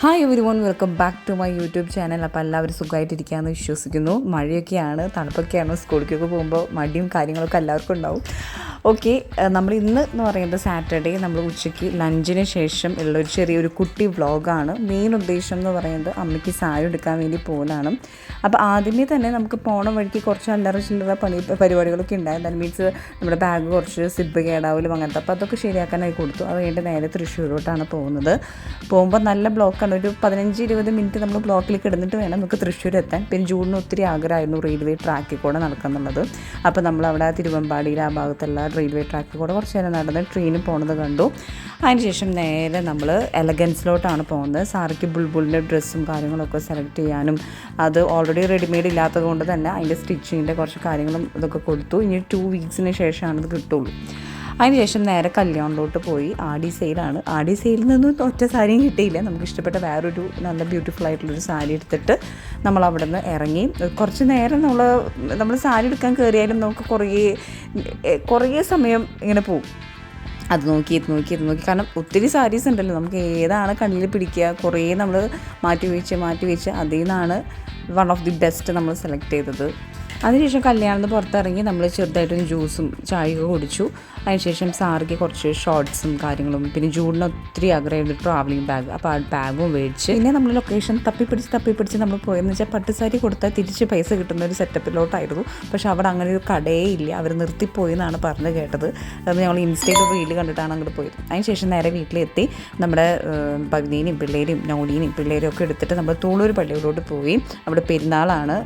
Hi everyone, welcome back to my YouTube channel. അപ്പോൾ എല്ലാവരും സുഖമായിട്ടിരിക്കുകയെന്ന് വിശ്വസിക്കുന്നു. മഴയൊക്കെയാണ്, തണുപ്പൊക്കെയാണ്, സ്കൂളിലേക്കൊക്കെ പോകുമ്പോൾ മടിയും കാര്യങ്ങളൊക്കെ എല്ലാവർക്കും ഉണ്ടാവും. ഓക്കെ, നമ്മൾ ഇന്ന് എന്ന് പറയുന്നത് സാറ്റർഡേ നമ്മൾ ഉച്ചയ്ക്ക് ലഞ്ചിന് ശേഷം ഉള്ളൊരു ചെറിയൊരു കുട്ടി വ്ളോഗാണ്. മെയിൻ ഉദ്ദേശം എന്ന് പറയുന്നത് അമ്മയ്ക്ക് സാരി എടുക്കാൻ വേണ്ടി പോകുന്നതാണ്. അപ്പോൾ ആദ്യമേ തന്നെ നമുക്ക് പോണ വഴിക്ക് കുറച്ച് അല്ലറ ചില്ലറ പരിപാടികളൊക്കെ ഉണ്ടായത്. ദാറ്റ് മീൻസ് നമ്മുടെ ബാഗ് കുറച്ച് സിബ് കേടാവലും അങ്ങനത്തെ, അപ്പോൾ അതൊക്കെ ശരിയാക്കാനായി കൊടുത്തു. അത് കഴിഞ്ഞിട്ട് നേരെ തൃശ്ശൂരോട്ടാണ് പോകുന്നത്. പോകുമ്പോൾ നല്ല ബ്ലോക്കാണ്. ഒരു 15-20 മിനിറ്റ് നമ്മൾ ബ്ലോക്കിൽ കിടന്നിട്ട് വേണം നമുക്ക് തൃശ്ശൂർ എത്താൻ. പിന്നെ ജൂണിന് ഒത്തിരി ആഗ്രഹമായിരുന്നു റെയിൽവേ ട്രാക്കിൽ കൂടെ നടക്കുന്നുള്ളത്. അപ്പോൾ നമ്മളവിടെ തിരുവമ്പാടിയിൽ ആ ഭാഗത്തുള്ള റെയിൽവേ ട്രാക്കിൽ കൂടെ കുറച്ച് നേരം നടന്ന് ട്രെയിനിൽ പോകുന്നത് കണ്ടു. അതിനുശേഷം നേരെ നമ്മൾ എലഗൻസിലോട്ടാണ് പോകുന്നത്. സാറിക്ക് ബുൾബുളിൻ്റെ ഡ്രസ്സും കാര്യങ്ങളൊക്കെ സെലക്ട് ചെയ്യാനും അത് ഓൾറെഡി റെഡിമെയ്ഡ് ഇല്ലാത്തത് കൊണ്ട് തന്നെ അതിൻ്റെ സ്റ്റിച്ചിങ്ങിൻ്റെ കുറച്ച് കാര്യങ്ങളും ഇതൊക്കെ കൊടുത്തു. ഇനി 2 വീക്സിന് ശേഷമാണ് ഇത് കിട്ടുള്ളൂ. അതിനുശേഷം നേരെ കല്യാണിലോട്ട് പോയി. ആടി സെയിലാണ്. ആടി സെയിലിൽ നിന്നും ഒറ്റ സാരിയും കിട്ടിയില്ല. നമുക്ക് ഇഷ്ടപ്പെട്ട വേറൊരു നല്ല ബ്യൂട്ടിഫുൾ ആയിട്ടുള്ളൊരു സാരി എടുത്തിട്ട് നമ്മൾ അവിടെ നിന്ന് ഇറങ്ങി. കുറച്ച് നേരം നമ്മൾ സാരി എടുക്കാൻ കയറിയാലും നമുക്ക് കുറേ സമയം ഇങ്ങനെ പോകും. അത് നോക്കി ഇത് നോക്കി കാരണം ഒത്തിരി സാരീസ് ഉണ്ടല്ലോ, നമുക്ക് ഏതാണ് കണ്ണിൽ പിടിക്കുക. കുറേ നമ്മൾ മാറ്റി വെച്ച് അതിൽ നിന്നാണ് വൺ ഓഫ് ദി ബെസ്റ്റ് നമ്മൾ സെലക്ട് ചെയ്തത്. അതിനുശേഷം കല്യാണത്തിന് പുറത്തിറങ്ങി നമ്മൾ ചെറുതായിട്ടൊരു ജ്യൂസും ചായയൊക്കെ കുടിച്ചു. അതിനുശേഷം സാറിക്ക് കുറച്ച് ഷോർട്ട്സും കാര്യങ്ങളും, പിന്നെ ജൂണിന് ഒത്തിരി ആഗ്രഹമായിട്ട് ട്രാവലിംഗ് ബാഗ്, അപ്പോൾ ആ ബാഗും മേടിച്ച് പിന്നെ നമ്മൾ ലൊക്കേഷൻ തപ്പിപ്പിടിച്ച് നമ്മൾ പോയെന്ന് വെച്ചാൽ പട്ടുസാരി കൊടുത്താൽ തിരിച്ച് പൈസ കിട്ടുന്ന ഒരു സെറ്റപ്പിലോട്ടായിരുന്നു. പക്ഷെ അവിടെ അങ്ങനെ ഒരു കടയേ ഇല്ല, അവർ നിർത്തിപ്പോയി എന്നാണ് പറഞ്ഞു കേട്ടത്. അത് ഞങ്ങൾ ഇൻസ്റ്റയിൽ റീല് കണ്ടിട്ടാണ് അങ്ങോട്ട് പോയത്. അതിനുശേഷം നേരെ വീട്ടിലെത്തി നമ്മുടെ പകുതിനെയും നൗനീനെയും പിള്ളേരും ഒക്കെ എടുത്തിട്ട് നമ്മൾ തൂളൂർ പള്ളിയിലോട്ട് പോയി. അവിടെ പെരുന്നാളാണ്.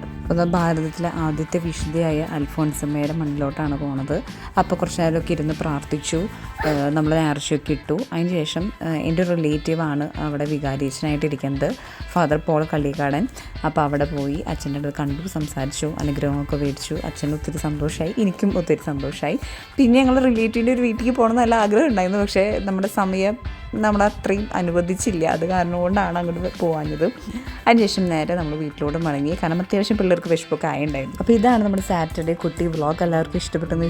ഭാരതത്തിലെ ആദ്യത്തെ വിശുദ്ധയായ അൽഫോൻസമ്മയുടെ മണ്ണിലോട്ടാണ് പോകുന്നത്. അപ്പോൾ കുറച്ച് നേരമൊക്കെ ഇരുന്ന് പ്രാർത്ഥിച്ചു. നമ്മൾ നേർച്ചയൊക്കെ ഇട്ടു. അതിനുശേഷം എൻ്റെ ഒരു റിലേറ്റീവാണ് അവിടെ വികാരിച്ചനായിട്ടിരിക്കുന്നത്, ഫാദർ പോൾ കള്ളിക്കാടൻ. അപ്പോൾ അവിടെ പോയി അച്ഛൻ്റെ അടുത്ത് കണ്ടു, സംസാരിച്ചു, അനുഗ്രഹമൊക്കെ മേടിച്ചു. അച്ഛന് ഒത്തിരി സന്തോഷമായി, എനിക്കും ഒത്തിരി സന്തോഷമായി. പിന്നെ ഞങ്ങൾ റിലേറ്റീവിൻ്റെ ഒരു വീട്ടിലേക്ക് പോകണമെന്ന് നല്ല ആഗ്രഹം ഉണ്ടായിരുന്നു. പക്ഷേ നമ്മുടെ സമയം നമ്മളത്രയും അനുവദിച്ചില്ല. അത് കാരണം കൊണ്ടാണ് അങ്ങോട്ട് പോകാഞ്ഞത്. അതിനുശേഷം നേരെ നമ്മൾ വീട്ടിലോട്ട് മടങ്ങി. കാരണം അത്യാവശ്യം പിള്ളേർക്ക് വിശപ്പൊക്കെ ആയിട്ടുണ്ടായിരുന്നു. അപ്പോൾ ഇതാണ് നമ്മുടെ സാറ്റർഡേ കുട്ടി വ്ളോഗ്. എല്ലാവർക്കും ഇഷ്ടപ്പെട്ടെന്ന്